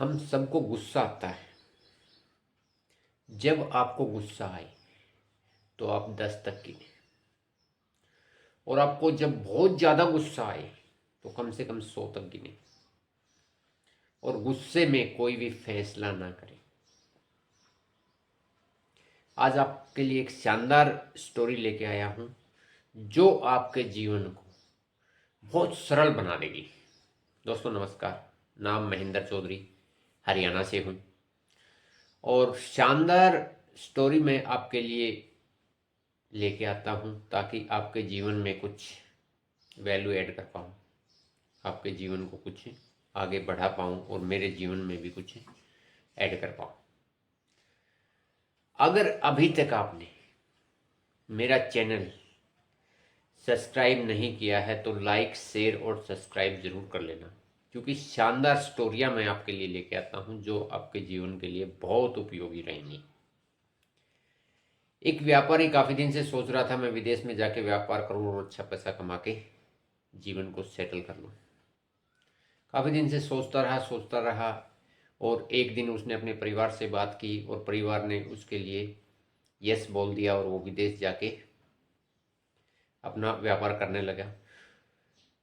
हम सबको गुस्सा आता है। जब आपको गुस्सा आए तो आप 10 तक गिने, और आपको जब बहुत ज़्यादा गुस्सा आए तो कम से कम 100 तक गिने, और गुस्से में कोई भी फैसला ना करें। आज आपके लिए एक शानदार स्टोरी लेके आया हूँ जो आपके जीवन को बहुत सरल बना देगी। दोस्तों नमस्कार, नाम महेंद्र चौधरी, हरियाणा से हूँ, और शानदार स्टोरी मैं आपके लिए लेके आता हूँ ताकि आपके जीवन में कुछ वैल्यू ऐड कर पाऊँ, आपके जीवन को कुछ आगे बढ़ा पाऊँ और मेरे जीवन में भी कुछ ऐड कर पाऊँ। अगर अभी तक आपने मेरा चैनल सब्सक्राइब नहीं किया है तो लाइक, शेयर और सब्सक्राइब ज़रूर कर लेना, क्योंकि शानदार स्टोरियाँ मैं आपके लिए लेके आता हूँ जो आपके जीवन के लिए बहुत उपयोगी रहेंगी। एक व्यापारी काफ़ी दिन से सोच रहा था मैं विदेश में जाके व्यापार करूँ और अच्छा पैसा कमा के जीवन को सेटल कर लूँ। काफ़ी दिन से सोचता रहा, और एक दिन उसने अपने परिवार से बात की और परिवार ने उसके लिए यस बोल दिया और वो विदेश जाके अपना व्यापार करने लगा।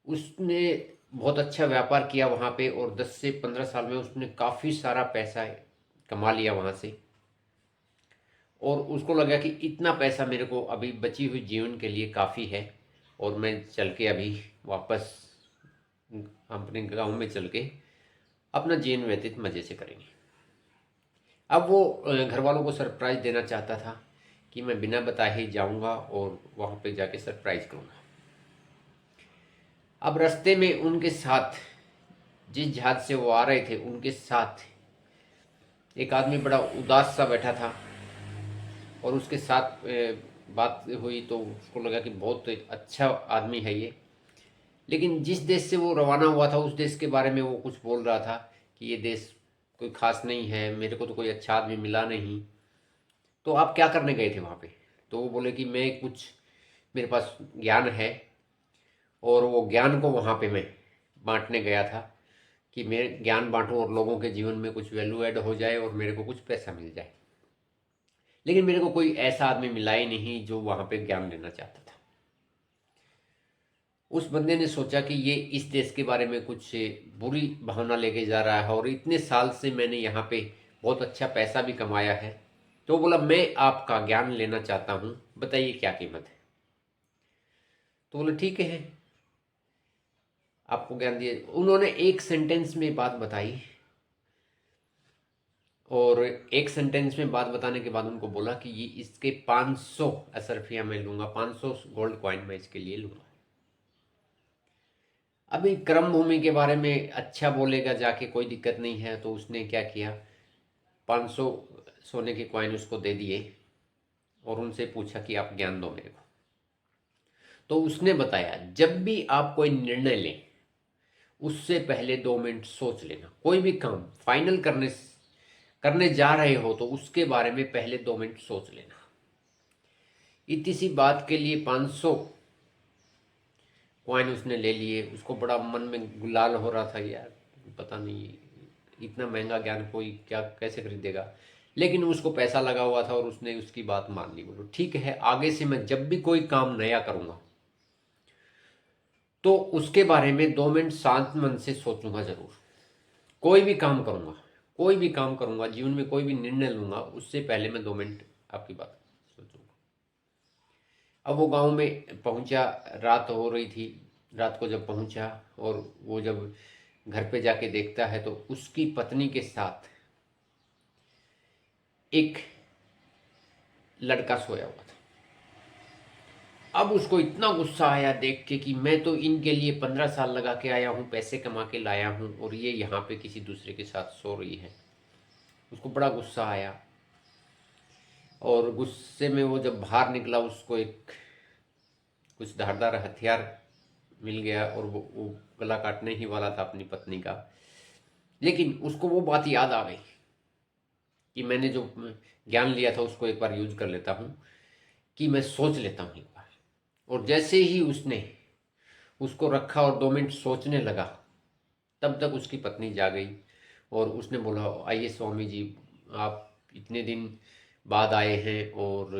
उसने बहुत अच्छा व्यापार किया वहाँ पे, और 10 से 15 साल में उसने काफ़ी सारा पैसा कमा लिया वहाँ से। और उसको लगा कि इतना पैसा मेरे को अभी बची हुई जीवन के लिए काफ़ी है, और मैं चल के अभी वापस अपने गांव में चल के अपना जीवन व्यतीत मज़े से करेंगे। अब वो घर वालों को सरप्राइज़ देना चाहता था कि मैं बिना बताए ही जाऊंगा और वहाँ पे जाके सरप्राइज़ करूँगा। अब रास्ते में उनके साथ, जिस जहाज से वो आ रहे थे उनके साथ एक आदमी बड़ा उदास सा बैठा था, और उसके साथ बात हुई तो उसको लगा कि बहुत अच्छा आदमी है ये। लेकिन जिस देश से वो रवाना हुआ था उस देश के बारे में वो कुछ बोल रहा था कि ये देश कोई ख़ास नहीं है, मेरे को तो कोई अच्छा आदमी मिला नहीं। तो आप क्या करने गए थे वहाँ पे? तो वो बोले कि मैं कुछ, मेरे पास ज्ञान है, और वो ज्ञान को वहाँ पे मैं बांटने गया था कि मैं ज्ञान बांटूँ और लोगों के जीवन में कुछ वैल्यू ऐड हो जाए और मेरे को कुछ पैसा मिल जाए। लेकिन मेरे को कोई ऐसा आदमी मिला ही नहीं जो वहाँ पे ज्ञान देना चाहता था। उस बंदे ने सोचा कि ये इस देश के बारे में कुछ बुरी भावना लेके जा रहा है, और इतने साल से मैंने यहाँ पे बहुत अच्छा पैसा भी कमाया है। तो बोला मैं आपका ज्ञान लेना चाहता हूँ, बताइए क्या कीमत है। तो बोले ठीक है, आपको ज्ञान दिए। उन्होंने एक सेंटेंस में बात बताई, और एक सेंटेंस में बात बताने के बाद उनको बोला कि ये इसके 500 असरफिया मैं लूँगा, 500 गोल्ड कॉइन मैं इसके लिए लूँगा। अभी क्रम भूमि के बारे में अच्छा बोलेगा जाके, कोई दिक्कत नहीं है। तो उसने क्या किया, 500 सोने के कॉइन उसको दे दिए और उनसे पूछा कि आप ज्ञान दो मेरे को। तो उसने बताया जब भी आप कोई निर्णय लें उससे पहले 2 मिनट सोच लेना। कोई भी काम फाइनल करने जा रहे हो तो उसके बारे में पहले 2 मिनट सोच लेना। इतनी सी बात के लिए 500 कॉइन उसने ले लिए। उसको बड़ा मन में गुलाल हो रहा था, यार पता नहीं इतना महंगा ज्ञान कोई क्या कैसे खरीदेगा। लेकिन उसको पैसा लगा हुआ था और उसने उसकी बात मान ली। बोलो ठीक है, आगे से मैं जब भी कोई काम नया करूँगा तो उसके बारे में 2 मिनट शांत मन से सोचूंगा ज़रूर। कोई भी काम करूँगा, कोई भी काम करूँगा, जीवन में कोई भी निर्णय लूँगा उससे पहले मैं 2 मिनट आपकी बात सोचूंगा। अब वो गांव में पहुंचा, रात हो रही थी। रात को जब पहुंचा और वो जब घर पे जाके देखता है तो उसकी पत्नी के साथ एक लड़का सोया हुआ था। अब उसको इतना गुस्सा आया देख के कि मैं तो इनके लिए 15 साल लगा के आया हूँ, पैसे कमा के लाया हूँ, और ये यहाँ पे किसी दूसरे के साथ सो रही है। उसको बड़ा गुस्सा आया, और गुस्से में वो जब बाहर निकला उसको एक कुछ धारदार हथियार मिल गया, और वो गला काटने ही वाला था अपनी पत्नी का। लेकिन उसको वो बात याद आ गई कि मैंने जो ज्ञान लिया था उसको एक बार यूज कर लेता हूँ, कि मैं सोच लेता हूँ एक बार। और जैसे ही उसने उसको रखा और 2 मिनट सोचने लगा, तब तक उसकी पत्नी जा गई। और उसने बोला, आइए स्वामी जी, आप इतने दिन बाद आए हैं और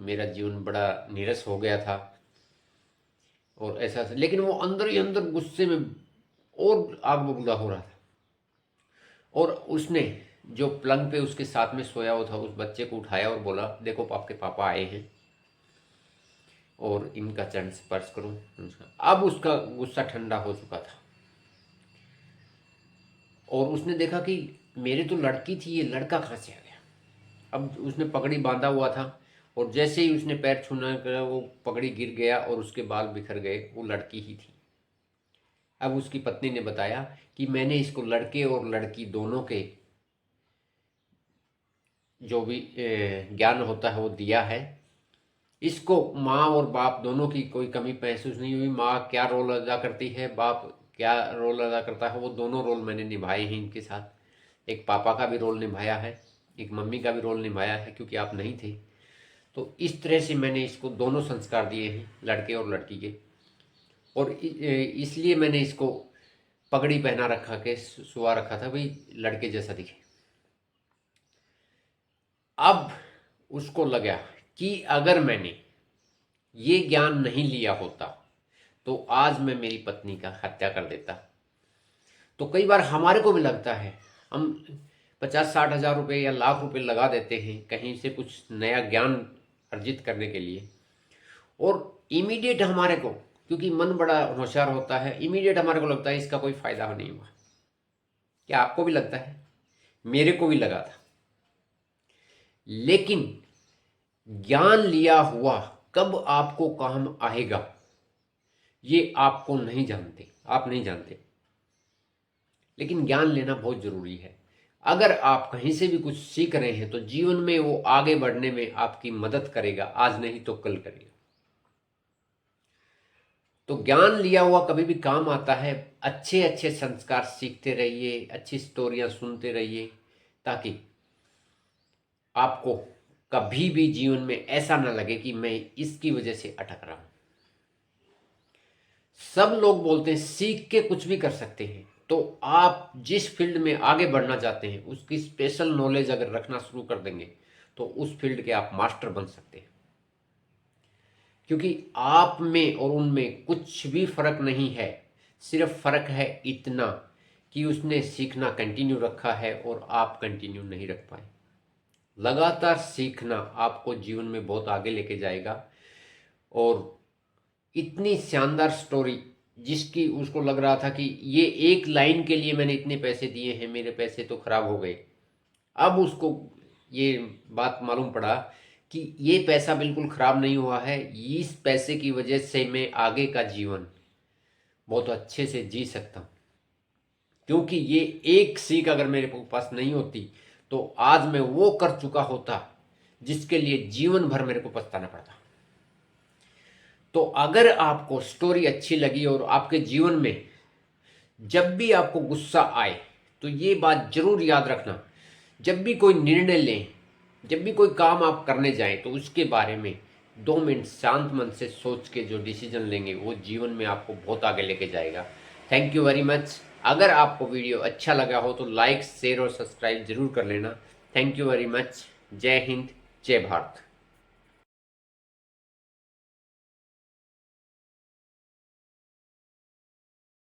मेरा जीवन बड़ा नीरस हो गया था और ऐसा ऐसा। लेकिन वो अंदर ही अंदर गुस्से में और आग बबूला हो रहा था। और उसने जो पलंग पे उसके साथ में सोया हुआ था उस बच्चे को उठाया और बोला, देखो आपके पापा आए हैं और इनका चरण स्पर्श करो। अब उसका गुस्सा ठंडा हो चुका था और उसने देखा कि मेरे तो लड़की थी, ये लड़का कहाँ से आ गया। अब उसने पगड़ी बांधा हुआ था और जैसे ही उसने पैर छूना करा वो पगड़ी गिर गया और उसके बाल बिखर गए, वो लड़की ही थी। अब उसकी पत्नी ने बताया कि मैंने इसको लड़के और लड़की दोनों के जो भी ज्ञान होता है वो दिया है। इसको माँ और बाप दोनों की कोई कमी महसूस नहीं हुई। माँ क्या रोल अदा करती है, बाप क्या रोल अदा करता है, वो दोनों रोल मैंने निभाए हैं इनके साथ। एक पापा का भी रोल निभाया है, एक मम्मी का भी रोल निभाया है, क्योंकि आप नहीं थे। तो इस तरह से मैंने इसको दोनों संस्कार दिए हैं, लड़के और लड़की के। और इसलिए मैंने इसको पगड़ी पहना रखा के सुवा रखा था, भाई लड़के जैसा दिखे। अब उसको लगा कि अगर मैंने ये ज्ञान नहीं लिया होता तो आज मैं मेरी पत्नी का हत्या कर देता। तो कई बार हमारे को भी लगता है, हम 50-60 हज़ार रुपये या लाख रुपए लगा देते हैं कहीं से कुछ नया ज्ञान अर्जित करने के लिए, और इमीडिएट हमारे को, क्योंकि मन बड़ा होशियार होता है, इमीडिएट हमारे को लगता है इसका कोई फायदा नहीं हुआ। क्या आपको भी लगता है? मेरे को भी लगा था। लेकिन ज्ञान लिया हुआ कब आपको काम आएगा ये आपको नहीं जानते, आप नहीं जानते। लेकिन ज्ञान लेना बहुत जरूरी है। अगर आप कहीं से भी कुछ सीख रहे हैं तो जीवन में वो आगे बढ़ने में आपकी मदद करेगा, आज नहीं तो कल करेगा। तो ज्ञान लिया हुआ कभी भी काम आता है। अच्छे अच्छे संस्कार सीखते रहिए, अच्छी स्टोरियां सुनते रहिए, ताकि आपको कभी भी जीवन में ऐसा ना लगे कि मैं इसकी वजह से अटक रहा हूं। सब लोग बोलते हैं सीख के कुछ भी कर सकते हैं, तो आप जिस फील्ड में आगे बढ़ना चाहते हैं उसकी स्पेशल नॉलेज अगर रखना शुरू कर देंगे तो उस फील्ड के आप मास्टर बन सकते हैं। क्योंकि आप में और उनमें कुछ भी फर्क नहीं है, सिर्फ फर्क है इतना कि उसने सीखना कंटिन्यू रखा है और आप कंटिन्यू नहीं रख पाए। लगातार सीखना आपको जीवन में बहुत आगे लेके जाएगा। और इतनी शानदार स्टोरी, जिसकी उसको लग रहा था कि ये एक लाइन के लिए मैंने इतने पैसे दिए हैं, मेरे पैसे तो खराब हो गए। अब उसको ये बात मालूम पड़ा कि ये पैसा बिल्कुल खराब नहीं हुआ है, इस पैसे की वजह से मैं आगे का जीवन बहुत अच्छे से जी सकता हूँ। क्योंकि ये एक सीख अगर मेरे पास नहीं होती तो आज मैं वो कर चुका होता जिसके लिए जीवन भर मेरे को पछताना पड़ता। तो अगर आपको स्टोरी अच्छी लगी और आपके जीवन में जब भी आपको गुस्सा आए तो ये बात जरूर याद रखना, जब भी कोई निर्णय लें, जब भी कोई काम आप करने जाएं तो उसके बारे में 2 मिनट शांत मन से सोच के जो डिसीजन लेंगे वो जीवन में आपको बहुत आगे लेके जाएगा। Thank you very much. अगर आपको वीडियो अच्छा लगा हो तो लाइक, शेयर और सब्सक्राइब जरूर कर लेना। Thank you very much. जय हिंद, जय भारत।